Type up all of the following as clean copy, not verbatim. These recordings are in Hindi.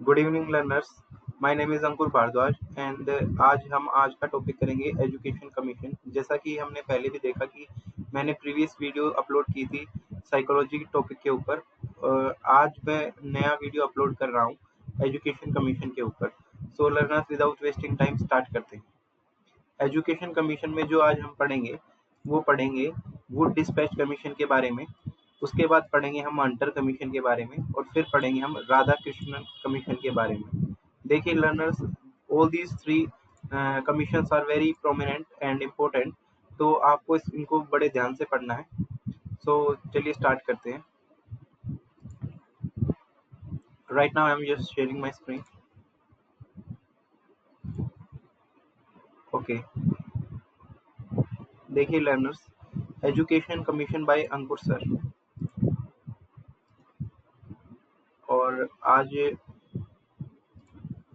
Good evening learners. My name is Ankur Bhardwaj and आज का टॉपिक करेंगे एजुकेशन कमीशन। जैसा कि हमने पहले भी देखा कि मैंने प्रीवियस वीडियो अपलोड की थी साइकोलॉजी टॉपिक के ऊपर। आज मैं नया वीडियो अपलोड कर रहा हूँ एजुकेशन कमीशन के ऊपर। सो learners, without wasting time start करते हैं। एजुकेशन कमीशन में जो आज हम पढ़ेंगे वो पढ़ेंगे वुड डिस्पैच कमीशन के बारे में। उसके बाद पढ़ेंगे हम अंटर कमीशन के बारे में और फिर पढ़ेंगे हम राधा कृष्णन कमीशन के बारे में। देखिए learners, all these three commissions are very prominent and important, तो आपको इनको बड़े ध्यान से पढ़ना है। सो चलिए स्टार्ट करते हैं। Right now I am just sharing my screen. Okay, देखिए learners, education commission by Ankur sir. और आज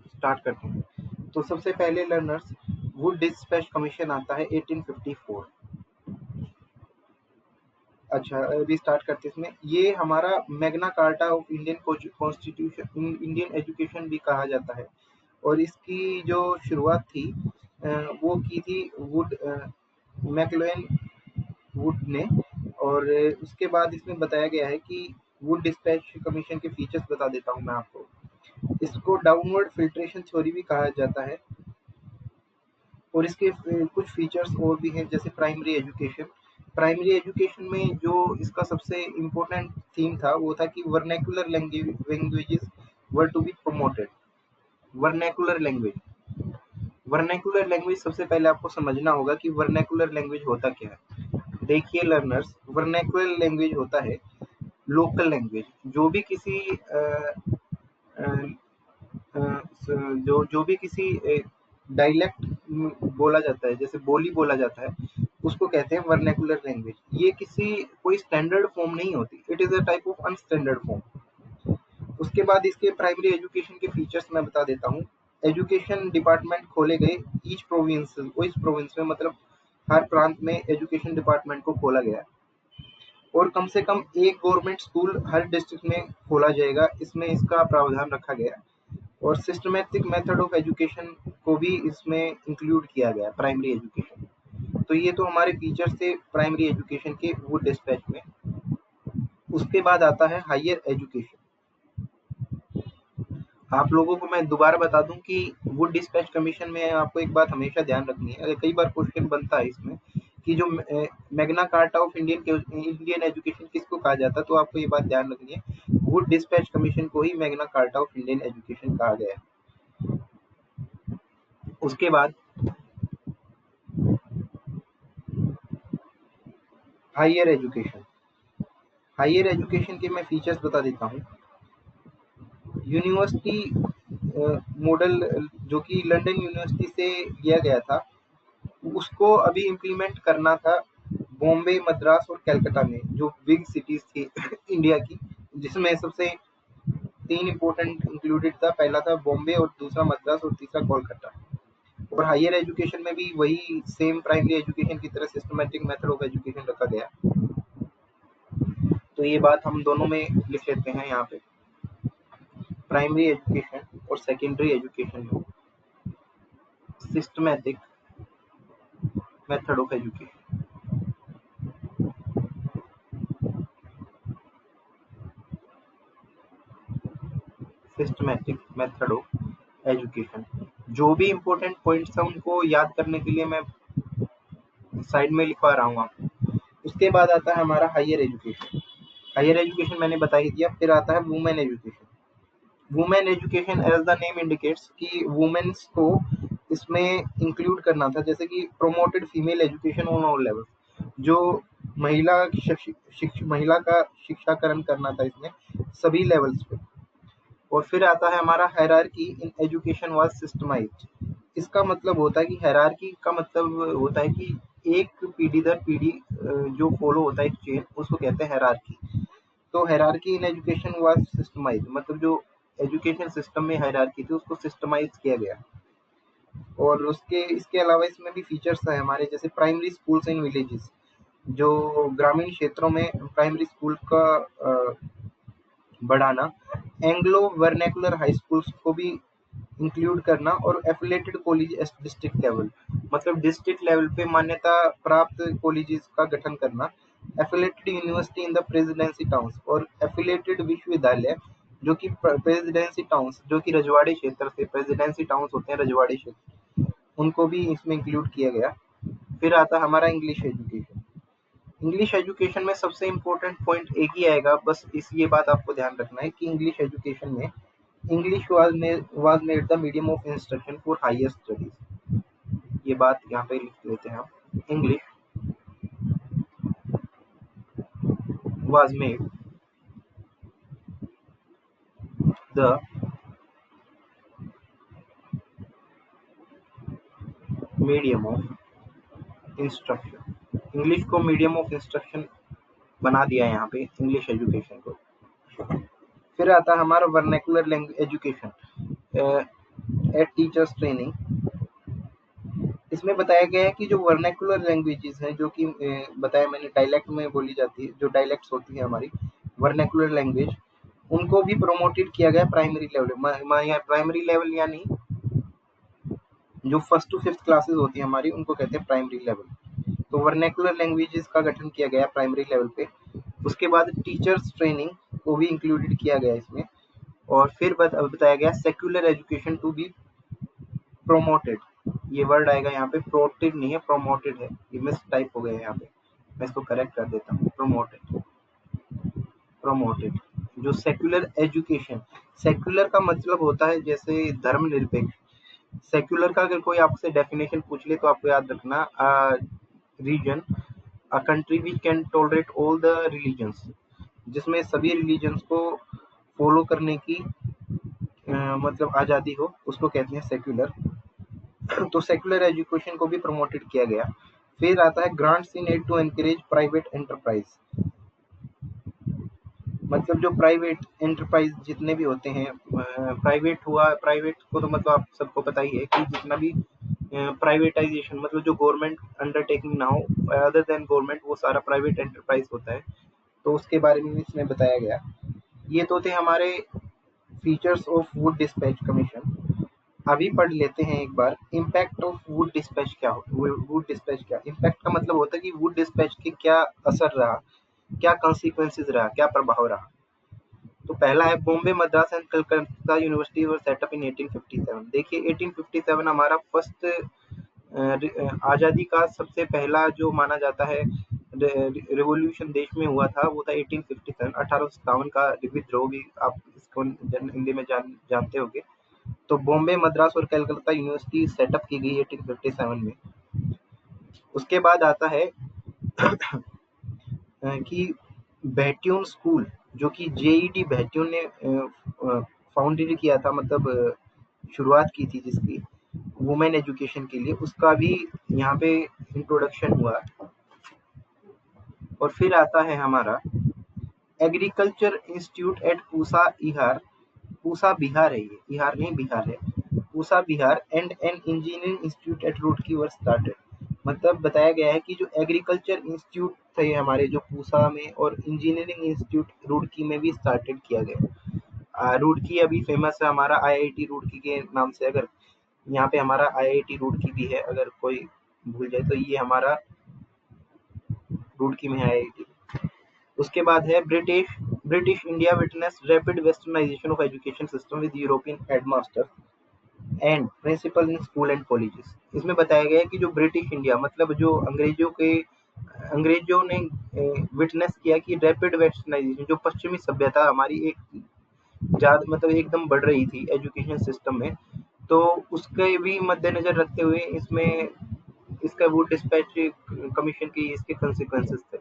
स्टार्ट करते हैं। तो सबसे पहले लर्नर्स, वुड डिस्पैच कमीशन आता है 1854। अच्छा, अभी स्टार्ट करते हैं इसमें। ये हमारा Magna Carta of Indian constitution, Indian education भी कहा जाता है। और इसकी जो शुरुआत थी वो की थी मैकलोइन वुड ने। और उसके बाद इसमें बताया गया है कि वुड डिस्पैच कमीशन के फीचर्स बता देता हूँ मैं आपको। इसको डाउनवर्ड फिल्ट्रेशन थ्योरी भी कहा जाता है। और इसके कुछ फीचर्स और भी हैं, जैसे प्राइमरी एजुकेशन। प्राइमरी एजुकेशन में जो इसका सबसे इम्पोर्टेंट थीम था वो था कि vernacular languages were to be promoted. Vernacular language, vernacular language सबसे पहले आपको समझना होगा कि वर्नैकुलर लैंग्वेज होता क्या है। देखिए लर्नर्स, वर्नैकुलर लैंग्वेज होता है लोकल लैंग्वेज। जो भी किसी जो भी किसी डायलेक्ट बोला जाता है, जैसे बोली बोला जाता है, उसको कहते हैं वर्नैकुलर लैंग्वेज। ये कोई स्टैंडर्ड फॉर्म नहीं होती, it is a type of unstandard form. उसके बाद इसके प्राइमरी एजुकेशन के फीचर्स मैं बता देता हूँ। एजुकेशन डिपार्टमेंट खोले गए ईच प्रोविंस में, मतलब हर प्रांत में एजुकेशन डिपार्टमेंट को खोला गया। और कम से कम एक गवर्नमेंट स्कूल हर डिस्ट्रिक्ट में खोला जाएगा, इसमें इसका प्रावधान रखा गया। और सिस्टमैटिक मेथड ऑफ एजुकेशन को भी इसमें इंक्लूड किया गया, प्राइमरी एजुकेशन। तो ये तो हमारे फीचर्स थे प्राइमरी एजुकेशन के वुड डिस्पैच में। उसके बाद आता है हायर एजुकेशन। आप लोगों को मैं दोबारा बता दूं कि वुड डिस्पैच कमीशन में आपको एक बात हमेशा ध्यान रखनी है। कई बार क्वेश्चन बनता है इसमें कि जो Magna Carta of Indian education किसको कहा जाता है, तो आपको ये बात ध्यान रखनी है, वुड डिस्पैच कमीशन को ही Magna Carta of Indian education कहा गया है। उसके बाद हायर एजुकेशन। हायर एजुकेशन के मैं फीचर्स बता देता हूँ। यूनिवर्सिटी मॉडल जो कि लंदन यूनिवर्सिटी से लिया गया था, उसको अभी इम्प्लीमेंट करना था बॉम्बे, मद्रास और कलकत्ता में, जो बिग सिटीज थी इंडिया की, जिसमें सबसे 3 इम्पोर्टेंट इंक्लूडेड था। पहला था बॉम्बे, और दूसरा मद्रास, और तीसरा कोलकाता। और हायर एजुकेशन में भी वही सेम प्राइमरी एजुकेशन की तरह सिस्टमैटिक मेथड ऑफ एजुकेशन रखा गया। तो ये बात हम दोनों में लिख लेते हैं यहाँ पे, प्राइमरी एजुकेशन और सेकेंडरी एजुकेशन में systematic method of education. Systematic method of education. जो भी इम्पोर्टेंट पॉइंट्स हैं उनको याद करने के लिए मैं साइड में लिखवा रहा हूँ आपको। उसके बाद आता है हमारा हायर एजुकेशन। हायर एजुकेशन मैंने बता ही दिया। फिर आता है women education. Women education, as the name indicates, कि वुमेन्स को इसमें इंक्लूड करना था, जैसे कि promoted female education on all level, जो महिला का शिक्षाकरण करना था इसमें सभी लेवल्स पे। और फिर आता है हमारा hierarchy in education was systemised. इसका मतलब होता है कि हायरार्की का मतलब होता है कि एक पीढ़ी दर पीढ़ी जो फॉलो होता है एक चेन, उसको कहते हैं हायरार्की। तो hierarchy in education was systemised, मतलब जो एजुकेशन सिस्टम में हायरार्की थी उसको सिस्टमाइज किया गया। और इसके अलावा इसमें भी फीचर्स है हमारे, जैसे प्राइमरी स्कूल्स इन विलेजेस, जो ग्रामीण क्षेत्रों में प्राइमरी स्कूल का बढ़ाना, एंग्लो वर्नैकुलर हाई स्कूल्स को भी इंक्लूड करना, और affiliated college at district level, मतलब डिस्ट्रिक्ट लेवल पे मान्यता प्राप्त कॉलेजेस का गठन करना, affiliated university in the presidency towns, और एफिलेटेड विश्वविद्यालय जो कि प्रेसिडेंसी टाउन्स, जो कि रजवाड़ी क्षेत्र से, प्रेसिडेंसी टाउन्स होते हैं रजवाड़ी क्षेत्र, उनको भी इसमें इंक्लूड किया गया। फिर आता हमारा इंग्लिश एजुकेशन। इंग्लिश एजुकेशन में सबसे इम्पोर्टेंट पॉइंट एक ही आएगा, बस ये बात आपको ध्यान रखना है कि इंग्लिश एजुकेशन में English was made the medium of instruction for higher studies। ये बात यहाँ पे लिख लेते हैं हम। English was made the medium of instruction। English को मीडियम ऑफ इंस्ट्रक्शन बना दिया यहाँ पे इंग्लिश एजुकेशन को। फिर आता है हमारा vernacular language education at teachers training. इसमें बताया गया है कि जो वर्नैकुलर लैंग्वेजेस हैं, जो कि बताया मैंने डायलेक्ट में बोली जाती है, जो डायलेक्ट्स होती है हमारी वर्नैकुलर लैंग्वेज, उनको भी प्रोमोटेड किया गया प्राइमरी लेवल। यहाँ प्राइमरी लेवल यानी जो फर्स्ट टू फिफ्थ क्लासेस होती है हमारी, उनको कहते हैं प्राइमरी लेवल। तो वर्नैकुलर लैंग्वेजेस का गठन किया गया प्राइमरी लेवल पे। उसके बाद टीचर्स ट्रेनिंग को भी इंक्लूडेड किया गया इसमें। और फिर बताया गया secular education to be promoted. ये वर्ड आएगा यहाँ पे, प्रोटेड नहीं है, प्रोमोटेड है, ये मिस टाइप हो गया है यहाँ पे, मैं इसको करेक्ट कर देता हूँ। प्रोमोटेड, प्रोमोटेड जो सेक्युलर एजुकेशन, सेक्युलर का मतलब होता है जैसे धर्मनिरपेक्ष। सेक्युलर का अगर कोई आपसे डेफिनेशन पूछ ले तो आपको याद रखना, reason, a country which can tolerate all the religions, जिसमें सभी रिलीजन्स को फॉलो करने की मतलब आज़ादी हो, उसको कहते हैं सेक्युलर। तो सेक्युलर एजुकेशन को भी प्रमोटेड किया गया। फिर आता है grants in aid to encourage private enterprise, मतलब जो प्राइवेट एंटरप्राइज जितने भी होते हैं, प्राइवेट हुआ, प्राइवेट को तो मतलब आप सबको पता ही है कि जितना भी प्राइवेटाइजेशन, मतलब जो गवर्नमेंट अंडरटेकिंग ना हो, अदर देन गवर्नमेंट, वो सारा प्राइवेट एंटरप्राइज होता है। तो उसके बारे में भी इसमें बताया गया। ये तो थे हमारे features of would dispatch commission. अभी पढ़ लेते हैं एक बार इम्पैक्ट ऑफ वुड डिस्पैच क्या हो। वुड डिस्पैच क्या, इम्पैक्ट का मतलब होता है कि वुड डिस्पैच के क्या असर रहा, क्या कॉन्सिक्वेंसेस रहा, क्या प्रभाव रहा। तो पहला है Bombay, Madras and Calcutta university were set up in 1857। देखिए 1857 हमारा फर्स्ट आज़ादी का सबसे पहला जो माना जाता है रिवॉल्यूशन देश में हुआ था, वो था 1857, 1857 का विद्रोह भी आप इसको हिंदी में जानते होंगे। तो बॉम्बे, मद्रास और कलकत्ता यूनिवर्सिटी सेटअप की गई 1857 में। उसके बाद आता है कि बैट्यून स्कूल, जो कि जेईडी बैट्यून ने फाउंडेड किया था, मतलब शुरुआत की थी जिसकी वुमेन एजुकेशन के लिए, उसका भी यहाँ पे इंट्रोडक्शन हुआ। और फिर आता है हमारा एग्रीकल्चर इंस्टीट्यूट एट पूसा इहार, पूसा बिहार है, ये इहार नहीं बिहार है, Pusa Bihar, and an engineering institute at Roorkee were started. मतलब बताया गया है कि जो एग्रीकल्चर इंस्टीट्यूट थे हमारे जो पूसा में, और इंजीनियरिंग इंस्टीट्यूट रुड़की में भी स्टार्टेड किया गया। रुड़की अभी फेमस है हमारा आईआईटी रुड़की के नाम से, अगर यहाँ पे हमारा आईआईटी रुड़की भी है, अगर कोई भूल जाए तो ये हमारा रुड़की में है आईआईटी। उसके बाद है British India witness rapid westernisation of education system with European headmaster and principal in school and colleges. इसमें बताया गया है कि जो ब्रिटिश इंडिया, मतलब जो अंग्रेजों ने विटनेस किया कि रैपिड वेस्टर्नाइजेशन, जो पश्चिमी सभ्यता हमारी एक ज्यादा मतलब एकदम बढ़ रही थी एजुकेशन सिस्टम में, तो उसके भी मद्देनजर रखते हुए इसमें इसका वुड डिस्पैच कमीशन की इसके कंसिक्वेंसेस थे।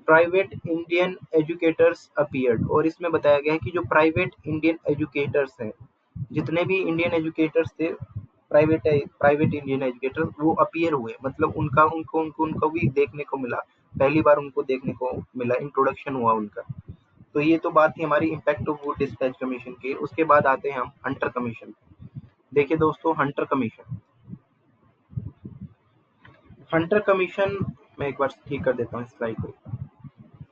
प्राइवेट इंडियन एजुकेटर्स अपीयर्ड, और इसमें बताया गया है कि जो प्राइवेट इंडियन एजुकेटर्स हैं, जितने भी इंडियन एजुकेटर्स थे, प्राइवेट इंडियन एजुकेटर्स, वो अपीयर हुए, मतलब उनको भी देखने को मिला, पहली बार उनको देखने को मिला, इंट्रोडक्शन हुआ उनका। तो ये तो बात थी हमारी impact of would dispatch commission की। उसके बाद आते हैं हम हंटर कमीशन। देखिए दोस्तों, हंटर कमीशन, हंटर कमीशन, मैं एक बार ठीक कर देता हूँ इस स्लाइड को,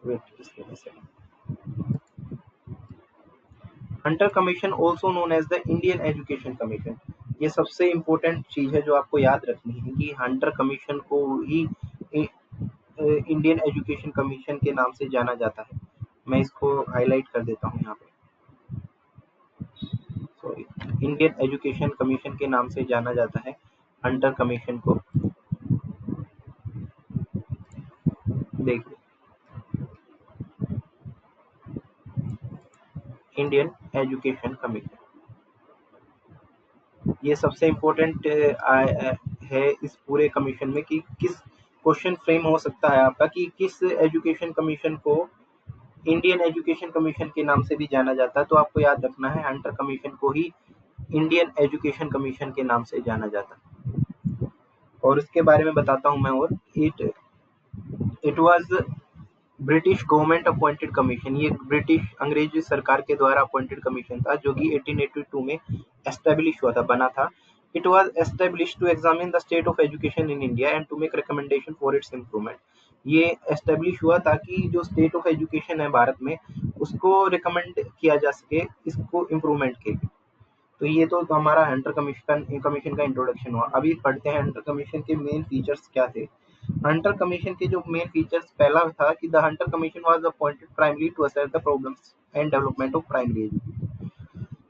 वेट इसके वजह से। Hunter Commission also known as the Indian Education Commission. ये सबसे इम्पोर्टेंट चीज है जो आपको याद रखनी है कि हंटर कमीशन को ही इंडियन एजुकेशन कमीशन के नाम से जाना जाता है। मैं इसको हाईलाइट कर देता हूँ यहाँ पे, सॉरी, इंडियन एजुकेशन कमीशन के नाम से जाना जाता है हंटर कमीशन को। देखिए, इंडियन एजुकेशन कमीशन, ये सबसे इम्पोर्टेंट है इस पूरे कमीशन में कि किस क्वेश्चन फ्रेम हो सकता है आपका कि किस एजुकेशन कमीशन को इंडियन एजुकेशन कमीशन के नाम से भी जाना जाता है। तो आपको याद रखना है हंटर कमीशन को ही इंडियन एजुकेशन कमीशन के नाम से जाना जाता है। और इसके बारे में बताता हूँ मैं। और it was British government appointed commission. ये ब्रिटिश अंग्रेज सरकार के द्वारा अपॉइंटेड कमीशन था जो कि 1882 में एस्टेब्लिश हुआ था, बना था। It was establish to examine the state of education in India and to make recommendation for its improvement. ये एस्टेब्लिश हुआ ताकि जो स्टेट ऑफ एजुकेशन है भारत में उसको रिकमेंड किया जा सके इसको इम्प्रूवमेंट के लिए। तो ये तो हमारा हंटर कमीशन का इंट्रोडक्शन हुआ। अभी पढ़ते हैं हंटर कमीशन के मेन फीचर्स क्या थे। हंटर कमीशन के जो मेन फीचर्स, पहला था कि the Hunter Commission was appointed primary to assess the problems and development of primary education.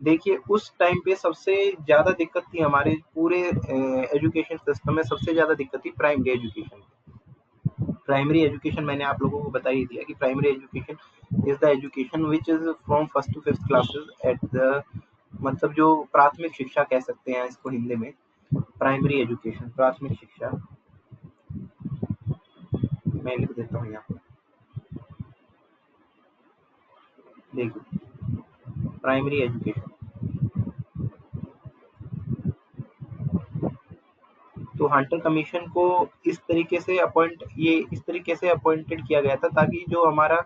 देखिए, उस टाइम पे सबसे ज्यादा दिक्कत थी हमारे पूरे एजुकेशन सिस्टम में, सबसे ज्यादा दिक्कत थी प्राइमरी एजुकेशन। प्राइमरी एजुकेशन मैंने आप लोगों को बता ही दिया कि primary education is the education which is from first to fifth classes at the, मतलब जो प्राथमिक शिक्षा कह सकते हैं इसको हिंदी में। प्राइमरी एजुकेशन, प्राथमिक शिक्षा, मैं लिख देता हूँ यहाँ पे। देखिए, प्राइमरी एजुकेशन, तो हंटर कमीशन को इस तरीके से अपॉइंटेड किया गया था ताकि जो हमारा